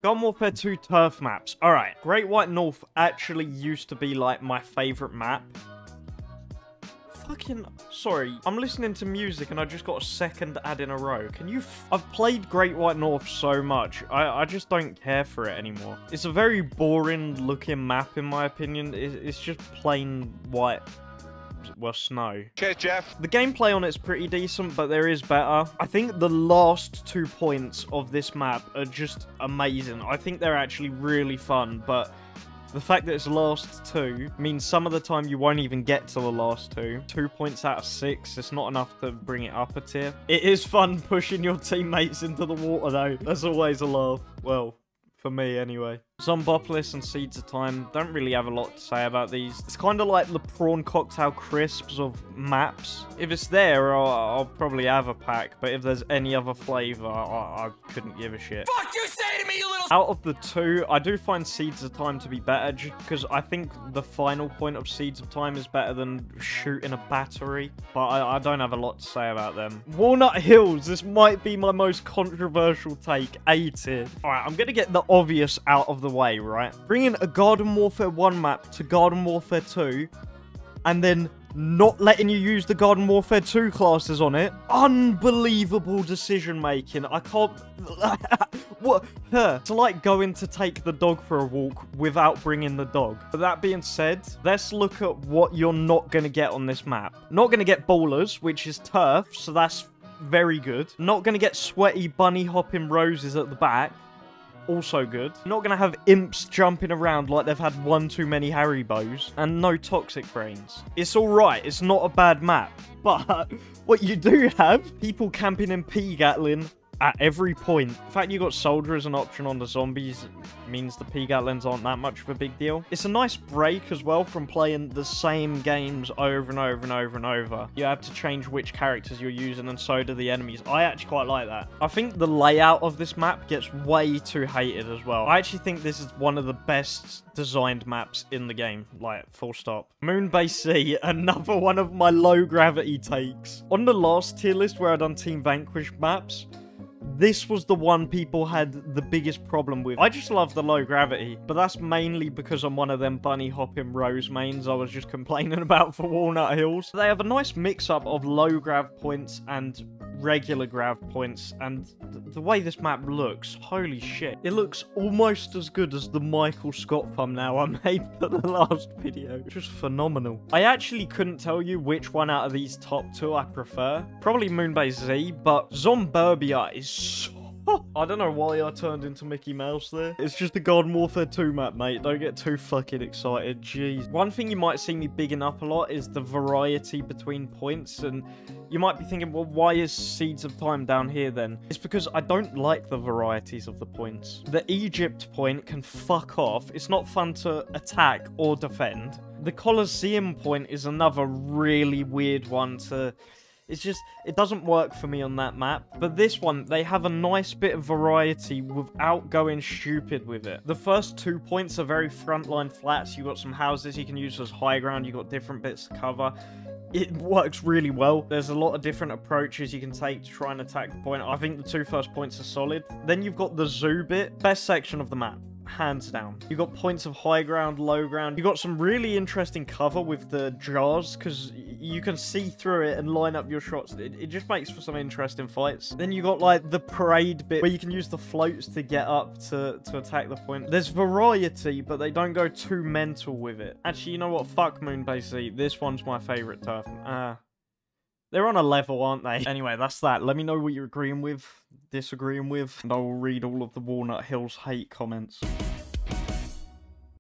Garden Warfare 2 turf maps. Alright, Great White North actually used to be, like, my favourite map. Fucking... Sorry, I'm listening to music and I just got a second ad in a row. Can you... I've played Great White North so much, I just don't care for it anymore. It's a very boring looking map in my opinion. It's just plain white... well, snow. Cheers, Jeff. The gameplay on it's pretty decent, but there is better. I think the last 2 points of this map are just amazing. I think they're actually really fun, but the fact that it's last 2 means some of the time you won't even get to the last 2. 2 points out of 6, it's not enough to bring it up a tier. It is fun pushing your teammates into the water, though. That's always a laugh. Well, for me, anyway. Zombopolis and Seeds of Time don't really have a lot to say about these. It's kind of like the prawn cocktail crisps of maps. If it's there, I'll probably have a pack, but if there's any other flavor, I couldn't give a shit. Fuck you say to me, you little... Out of the 2, I do find Seeds of Time to be better, just because I think the final point of Seeds of Time is better than shooting a battery, but I don't have a lot to say about them. Walnut Hills, this might be my most controversial take, A tier. Alright, I'm gonna get the obvious out of the way, right? Bringing a Garden Warfare 1 map to Garden Warfare 2, and then not letting you use the Garden Warfare 2 classes on it. Unbelievable decision making. I can't... what? To like going to take the dog for a walk without bringing the dog. But that being said, let's look at what you're not going to get on this map. Not going to get ballers, which is turf, so that's very good. Not going to get sweaty bunny hopping roses at the back. Also good. Not gonna have imps jumping around like they've had one too many Haribos. And no toxic brains. It's alright, it's not a bad map. But what you do have, people camping in P-Gatling at every point. The fact you got Soldier as an option on the zombies means the P-Gatlins aren't that much of a big deal. It's a nice break as well from playing the same games over and over and over and over. You have to change which characters you're using, and so do the enemies. I actually quite like that. I think the layout of this map gets way too hated as well. I actually think this is one of the best designed maps in the game, like full stop. Moonbase Sea, another one of my low gravity takes. On the last tier list where I done Team Vanquish maps, this was the one people had the biggest problem with. I just love the low gravity, but that's mainly because I'm one of them bunny hopping rose mains I was just complaining about for Walnut Hills. They have a nice mix-up of low grav points and regular grav points, and the way this map looks, holy shit. It looks almost as good as the Michael Scott thumbnail I made for the last video. Just phenomenal. I actually couldn't tell you which one out of these top 2 I prefer. Probably Moonbase Z, but Zomburbia is so... I don't know why I turned into Mickey Mouse there. It's just a Garden Warfare 2 map, mate. Don't get too fucking excited. Jeez. One thing you might see me bigging up a lot is the variety between points. And you might be thinking, well, why is Seeds of Time down here then? It's because I don't like the varieties of the points. The Egypt point can fuck off. It's not fun to attack or defend. The Colosseum point is another really weird one to... It's just, it doesn't work for me on that map. But this one, they have a nice bit of variety without going stupid with it. The first 2 points are very frontline flats. You've got some houses you can use as high ground. You've got different bits to cover. It works really well. There's a lot of different approaches you can take to try and attack the point. I think the 2 first points are solid. Then you've got the zoo bit. Best section of the map. Hands down. You've got points of high ground, low ground. You've got some really interesting cover with the jars, because you can see through it and line up your shots. It just makes for some interesting fights. Then you got like the parade bit where you can use the floats to get up to attack the point. There's variety, but they don't go too mental with it. Actually, you know what? Fuck Moonbase Sea. This one's my favorite turf. They're on a level, aren't they? Anyway, that's that. Let me know what you're agreeing with, disagreeing with, and I will read all of the Walnut Hills hate comments.